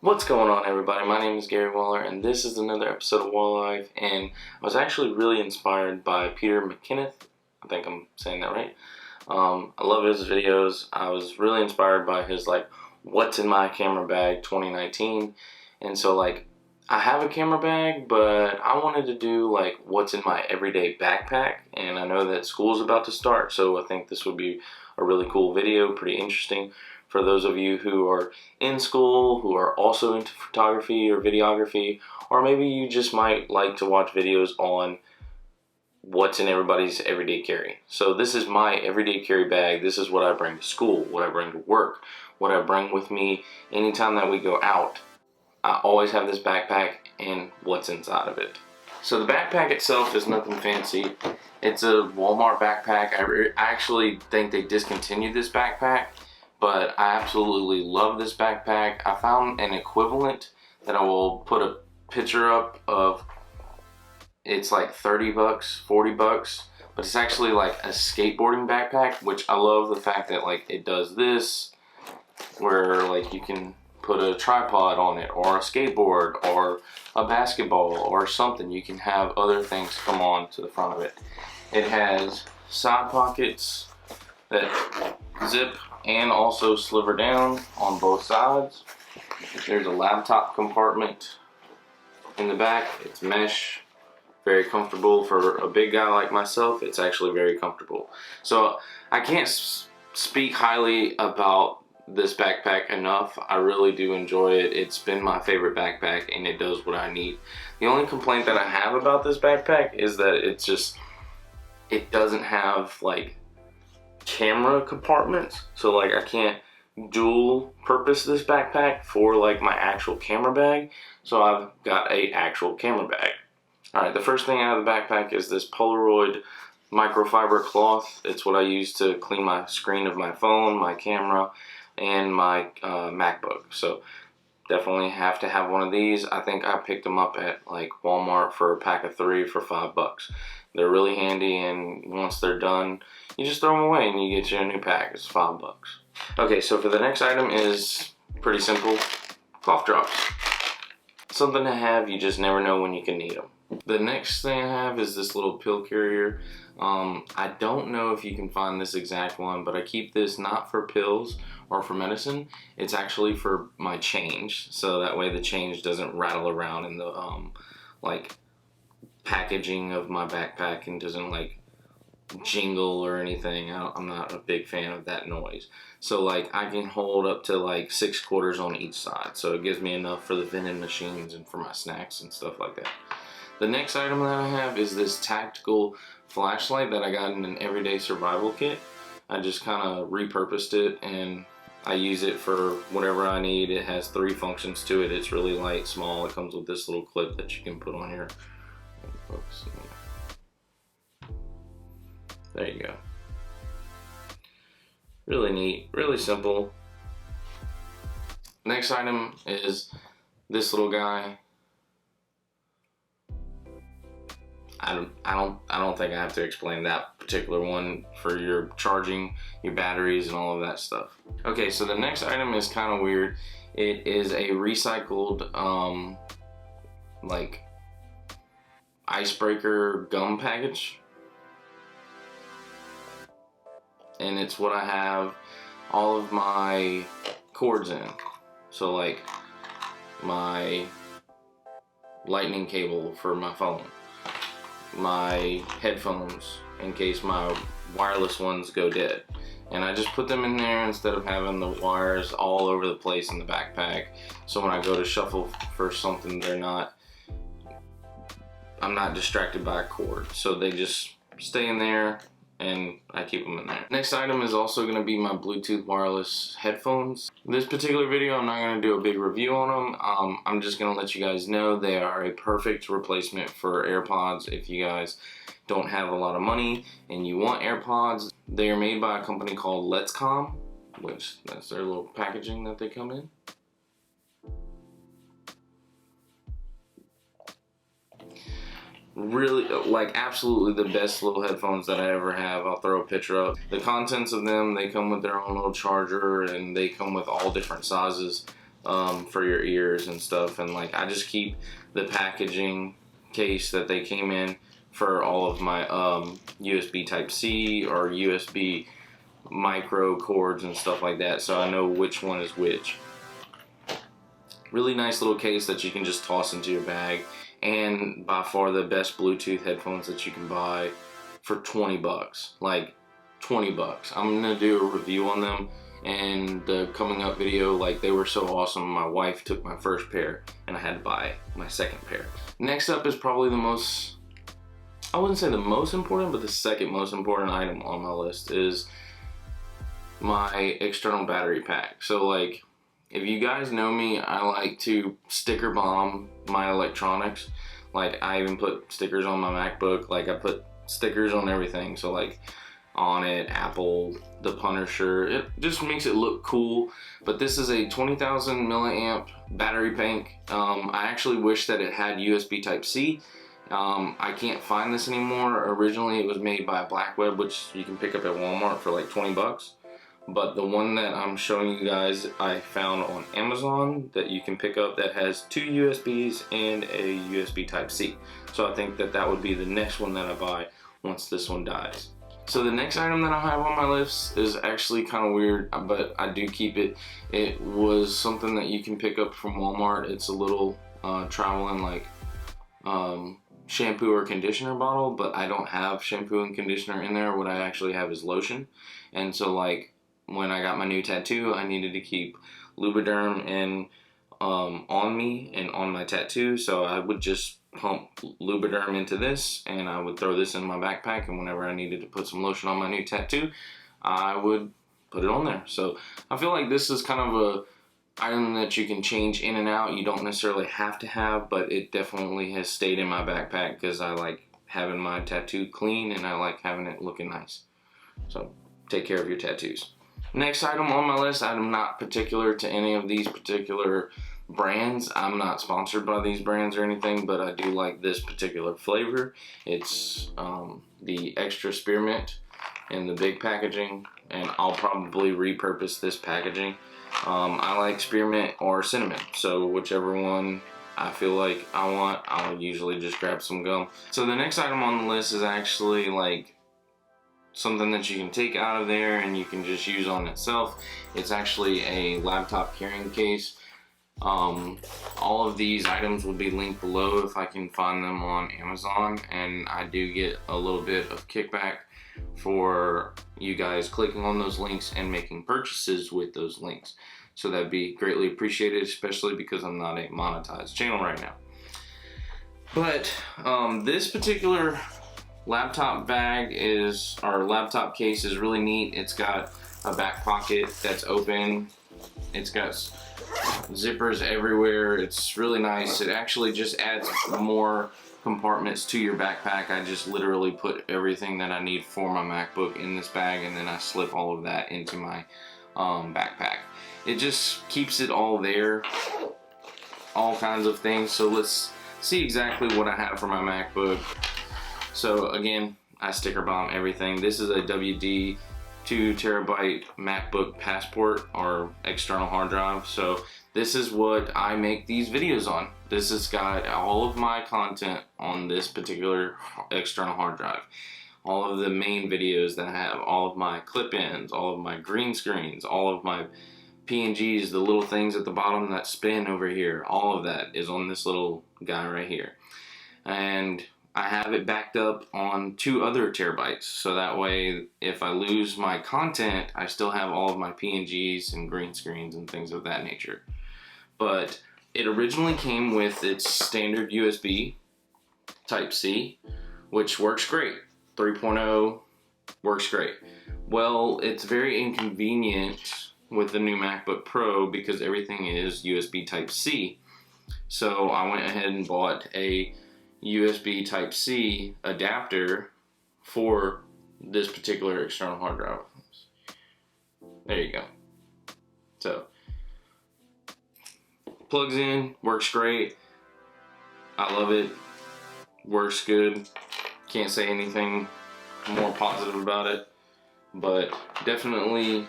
What's going on, everybody? My name is Gary Waller, and this is another episode of Waller Life. And I was actually really inspired by Peter McKinnon. I think I'm saying that right. I love his videos. I was really inspired by his "What's in my camera bag" 2019, and so I have a camera bag, but I wanted to do what's in my everyday backpack. And I know that school's about to start, so I think this would be a really cool video, pretty interesting for those of you who are in school, who are also into photography or videography, or maybe you just might like to watch videos on what's in everybody's everyday carry. So this is my everyday carry bag. This is what I bring to school, what I bring to work, what I bring with me anytime that we go out. I always have this backpack and what's inside of it. So the backpack itself is nothing fancy. It's a Walmart backpack. I actually think they discontinued this backpack, but I absolutely love this backpack. I found an equivalent that I will put a picture up of. It's like 30 bucks, 40 bucks, but it's actually like a skateboarding backpack, which I love the fact that it does this, where you can put a tripod on it, or a skateboard, or a basketball, or something. You can have other things come on to the front of it. It has side pockets that zip and also sliver down on both sides. There's a laptop compartment in the back. It's mesh, very comfortable for a big guy like myself. It's actually very comfortable. So I can't speak highly about this backpack enough. I really do enjoy it. It's been my favorite backpack, and it does what I need. The only complaint that I have about this backpack is that it doesn't have camera compartments. So I can't dual purpose this backpack for my actual camera bag. So I've got a actual camera bag. Alright, the first thing out of the backpack is this Polaroid microfiber cloth. It's what I use to clean my screen of my phone, my camera, and my MacBook. So definitely have to have one of these. I think I picked them up at Walmart for a pack of 3 for $5. They're really handy, and once they're done, you just throw them away and you get your new pack. It's $5. Okay, so for the next item is pretty simple. Cough drops. Something to have, you just never know when you can need them. The next thing I have is this little pill carrier. I don't know if you can find this exact one, but I keep this not for pills or for medicine. It's actually for my change, so that way the change doesn't rattle around in the packaging of my backpack and doesn't jingle or anything. I'm not a big fan of that noise. So I can hold up to 6 quarters on each side, so it gives me enough for the vending machines and for my snacks and stuff like that. The next item that I have is this tactical flashlight that I got in an everyday survival kit. I just kind of repurposed it, and I use it for whatever I need. It has 3 functions to it. It's really light, small. It comes with this little clip that you can put on here. There you go. Really neat, really simple. Next item is this little guy. I don't think I have to explain that particular one for your charging your batteries and all of that stuff. Okay, so the next item is kind of weird. It is a recycled icebreaker gum package, and it's what I have all of my cords in. So my lightning cable for my phone, my headphones in case my wireless ones go dead, and I just put them in there instead of having the wires all over the place in the backpack. So when I go to shuffle for something, I'm not distracted by a cord, so they just stay in there and I keep them in there. Next item is also going to be my Bluetooth wireless headphones. This particular video, I'm not going to do a big review on them. I'm just going to let you guys know they are a perfect replacement for AirPods if you guys don't have a lot of money and you want AirPods. They are made by a company called Letscom, which that's their little packaging that they come in. Really, absolutely the best little headphones that I ever have. I'll throw a picture up. The contents of them, they come with their own little charger, and they come with all different sizes. for your ears and stuff. And like, I just keep the packaging case that they came in for all of my USB Type-C or USB micro cords and stuff like that, so I know which one is which. Really nice little case that you can just toss into your bag, and by far the best Bluetooth headphones that you can buy for 20 bucks. Like 20 bucks. I'm gonna do a review on them in the coming up video. Like, they were so awesome. My wife took my first pair and I had to buy my second pair. Next up is probably the most, I wouldn't say the most important, but the second most important item on my list is my external battery pack. So like, if you guys know me, I like to sticker bomb my electronics. Like, I even put stickers on my MacBook. Like, I put stickers on everything. So like, on it, Apple, the Punisher, it just makes it look cool. But this is a 20,000 milliamp battery bank. I actually wish that it had USB Type-C. I can't find this anymore. Originally it was made by Blackweb, which you can pick up at Walmart for like 20 bucks. But the one that I'm showing you guys, I found on Amazon that you can pick up that has 2 USBs and a USB Type-C. So I think that that would be the next one that I buy once this one dies. So the next item that I have on my list is actually kind of weird, but I do keep it. It was something that you can pick up from Walmart. It's a little traveling like shampoo or conditioner bottle, but I don't have shampoo and conditioner in there. What I actually have is lotion. And so like, when I got my new tattoo, I needed to keep Lubriderm and on me and on my tattoo, so I would just pump Lubriderm into this and I would throw this in my backpack, and whenever I needed to put some lotion on my new tattoo, I would put it on there. So I feel like this is kind of a item that you can change in and out. You don't necessarily have to have, but it definitely has stayed in my backpack because I like having my tattoo clean and I like having it looking nice. So take care of your tattoos. Next item on my list, I'm not particular to any of these particular brands. I'm not sponsored by these brands or anything, but I do like this particular flavor. It's the extra spearmint in the big packaging, and I'll probably repurpose this packaging. I like spearmint or cinnamon, so whichever one I feel like I want, I'll usually just grab some gum. So the next item on the list is actually like something that you can take out of there and you can just use on itself. It's actually a laptop carrying case. All of these items will be linked below if I can find them on Amazon, and I do get a little bit of kickback for you guys clicking on those links and making purchases with those links. So that'd be greatly appreciated, especially because I'm not a monetized channel right now. But this particular laptop bag is, our laptop case is really neat. It's got a back pocket that's open. It's got zippers everywhere. It's really nice. It actually just adds more compartments to your backpack. I just literally put everything that I need for my MacBook in this bag, and then I slip all of that into my backpack. It just keeps it all there, all kinds of things. So let's see exactly what I have for my MacBook. So again, I sticker bomb everything. This is a WD 2 terabyte MacBook Passport or external hard drive. So this is what I make these videos on. This has got all of my content on this particular external hard drive. All of the main videos that I have, all of my clip-ins, all of my green screens, all of my PNGs, the little things at the bottom that spin over here, all of that is on this little guy right here. And I have it backed up on 2 other terabytes, so that way if I lose my content, I still have all of my PNGs and green screens and things of that nature. But it originally came with its standard USB Type-C, which works great. 3.0 works great. Well, it's very inconvenient with the new MacBook Pro because everything is USB Type-C. So I went ahead and bought a USB Type-C adapter for this particular external hard drive. There you go. So plugs in, works great. I love it. Works good. Can't say anything more positive about it, but definitely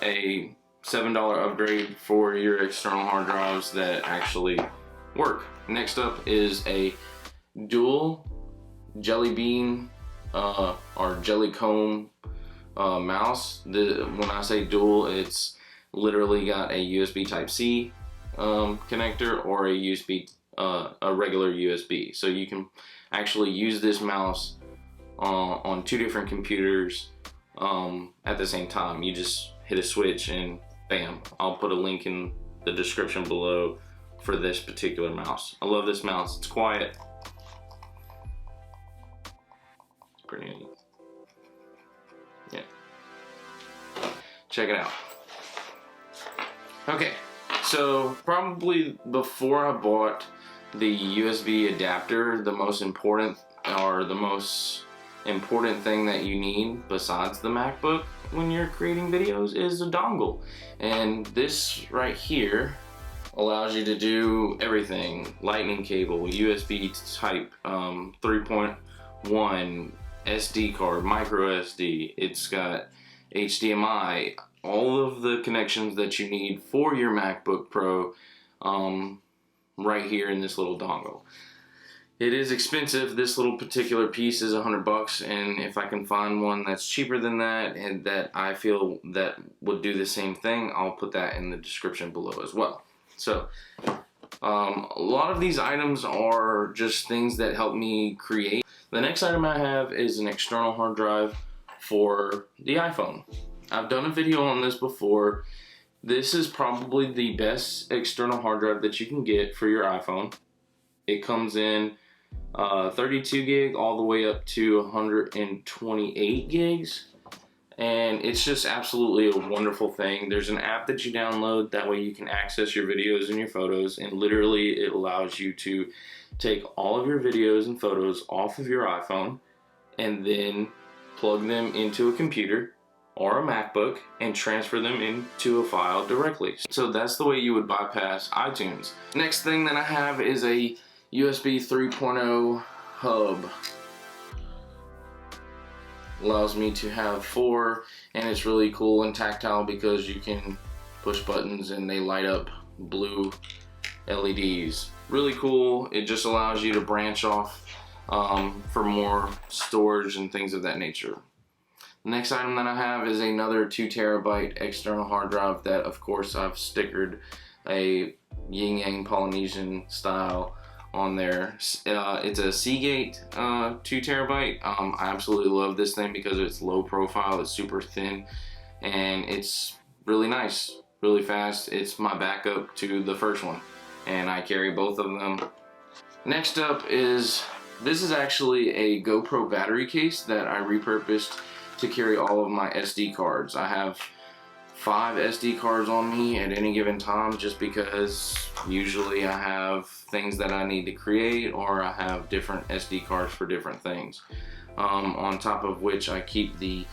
a $7 upgrade for your external hard drives that actually work. Next up is a dual Jelly Bean or Jellycomb mouse. When I say dual, it's literally got a USB Type-C connector or a regular USB. So you can actually use this mouse on two different computers at the same time. You just hit a switch and bam. I'll put a link in the description below for this particular mouse. I love this mouse. It's quiet. It's pretty neat. Yeah. Check it out. Okay, so probably before I bought the USB adapter, the most important thing that you need besides the MacBook when you're creating videos is a dongle. And this right here allows you to do everything. Lightning cable, USB type 3.1, SD card, micro SD. It's got HDMI, all of the connections that you need for your MacBook Pro right here in this little dongle. It is expensive. This little particular piece is $100, and if I can find one that's cheaper than that and that I feel that would do the same thing, I'll put that in the description below as well. So a lot of these items are just things that help me create. The next item I have is an external hard drive for the iPhone. I've done a video on this before. This is probably the best external hard drive that you can get for your iPhone. It comes in 32 gig all the way up to 128 gigs. And it's just absolutely a wonderful thing. There's an app that you download, that way you can access your videos and your photos, and literally it allows you to take all of your videos and photos off of your iPhone and then plug them into a computer or a MacBook and transfer them into a file directly. So that's the way you would bypass iTunes. Next thing that I have is a USB 3.0 hub. Allows me to have 4, and it's really cool and tactile because you can push buttons and they light up blue LEDs. Really cool. It just allows you to branch off for more storage and things of that nature. The next item that I have is another 2 terabyte external hard drive that, of course, I've stickered a Yin Yang Polynesian style on there. It's a Seagate 2 terabyte. I absolutely love this thing because it's low profile, it's super thin, and it's really nice, really fast. It's my backup to the first one, and I carry both of them. Next up is, this is actually a GoPro battery case that I repurposed to carry all of my SD cards. I have 5 SD cards on me at any given time just because usually I have things that I need to create, or I have different SD cards for different things. On top of which I keep the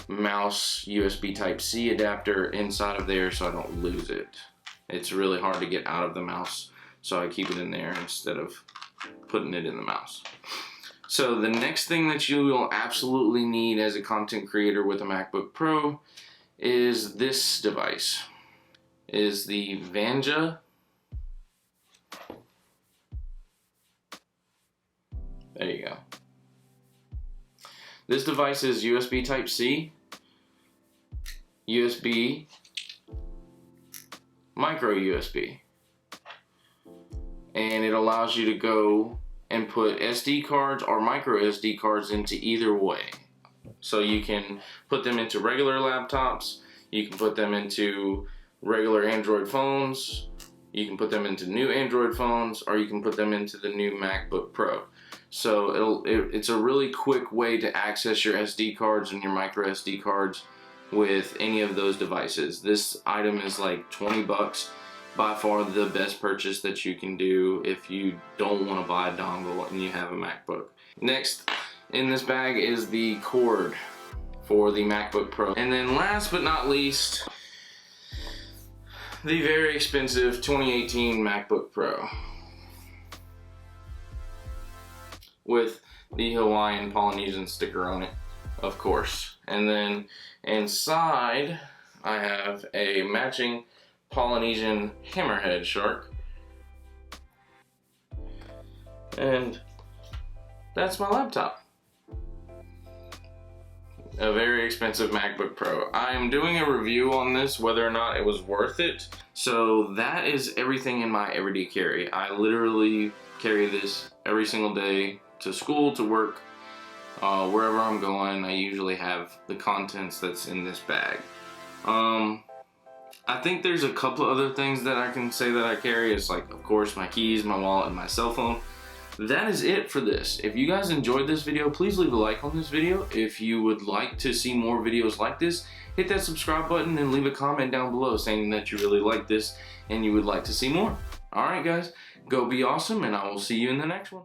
mouse USB Type-C adapter inside of there so I don't lose it. It's really hard to get out of the mouse, so I keep it in there instead of putting it in the mouse. So the next thing that you will absolutely need as a content creator with a MacBook Pro is this device. Is the Vanja. There you go. This device is USB Type-C, USB, micro USB, and it allows you to go and put SD cards or micro SD cards into either way. So you can put them into regular laptops, you can put them into regular Android phones, you can put them into new Android phones, or you can put them into the new MacBook Pro. So it's a really quick way to access your SD cards and your micro SD cards with any of those devices. This item is like 20 bucks. By far the best purchase that you can do if you don't want to buy a dongle and you have a MacBook. Next in this bag is the cord for the MacBook Pro. And then last but not least, the very expensive 2018 MacBook Pro with the Hawaiian Polynesian sticker on it, of course. And then inside I have a matching Polynesian hammerhead shark. And that's my laptop. A very expensive MacBook Pro. I am doing a review on this, whether or not it was worth it. So that is everything in my everyday carry. I literally carry this every single day to school, to work, wherever I'm going. I usually have the contents that's in this bag. I think there's a couple of other things that I can say that I carry. It's like, of course, my keys, my wallet, and my cell phone. That is it for this. If you guys enjoyed this video, please leave a like on this video. If you would like to see more videos like this, hit that subscribe button and leave a comment down below saying that you really like this and you would like to see more. Alright guys, go be awesome, and I will see you in the next one.